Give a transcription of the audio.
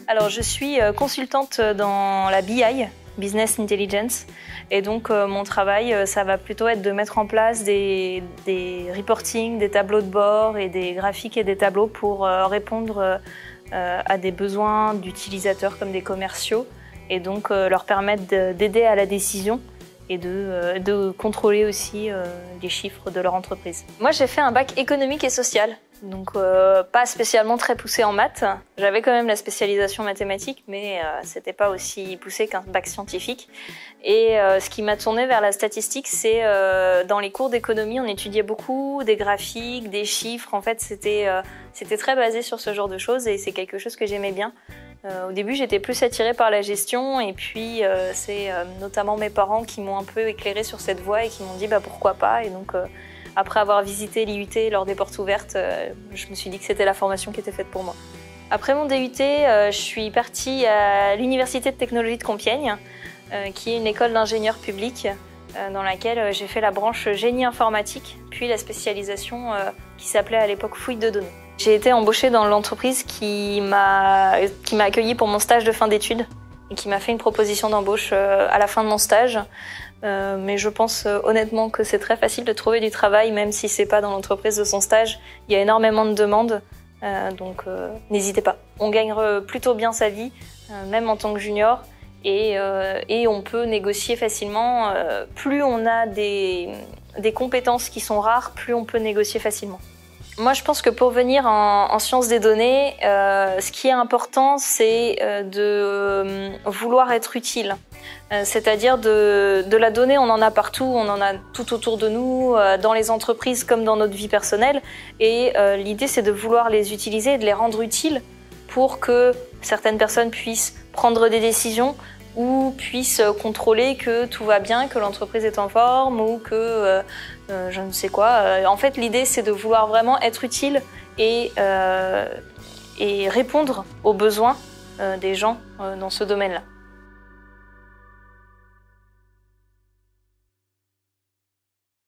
Alors, je suis consultante dans la BI, Business Intelligence, et donc mon travail, ça va plutôt être de mettre en place des reporting, des tableaux de bord et des graphiques et des tableaux pour répondre à des besoins d'utilisateurs comme des commerciaux, et donc leur permettre d'aider à la décision et de contrôler aussi les chiffres de leur entreprise. Moi, j'ai fait un bac économique et social, donc pas spécialement très poussé en maths. J'avais quand même la spécialisation mathématique, mais c'était pas aussi poussé qu'un bac scientifique. Et ce qui m'a tourné vers la statistique, c'est dans les cours d'économie, on étudiait beaucoup des graphiques, des chiffres. En fait, c'était très basé sur ce genre de choses et c'est quelque chose que j'aimais bien. Au début, j'étais plus attirée par la gestion et puis c'est notamment mes parents qui m'ont un peu éclairée sur cette voie et qui m'ont dit pourquoi pas. Et donc, après avoir visité l'IUT lors des portes ouvertes, je me suis dit que c'était la formation qui était faite pour moi. Après mon DUT, je suis partie à l'Université de technologie de Compiègne, qui est une école d'ingénieurs publics dans laquelle j'ai fait la branche génie informatique, puis la spécialisation qui s'appelait à l'époque fouille de données. J'ai été embauchée dans l'entreprise qui m'a accueillie pour mon stage de fin d'études et qui m'a fait une proposition d'embauche à la fin de mon stage. Mais je pense honnêtement que c'est très facile de trouver du travail, même si c'est pas dans l'entreprise de son stage. Il y a énormément de demandes, donc n'hésitez pas. On gagne plutôt bien sa vie, même en tant que junior, et on peut négocier facilement. Plus on a des compétences qui sont rares, plus on peut négocier facilement. Moi, je pense que pour venir en sciences des données, ce qui est important, c'est de vouloir être utile. C'est-à-dire de la donnée, on en a partout, on en a tout autour de nous, dans les entreprises comme dans notre vie personnelle. Et l'idée, c'est de vouloir les utiliser et de les rendre utiles pour que certaines personnes puissent prendre des décisions ou puissent contrôler que tout va bien, que l'entreprise est en forme ou que je ne sais quoi. En fait, l'idée, c'est de vouloir vraiment être utile et répondre aux besoins des gens dans ce domaine-là.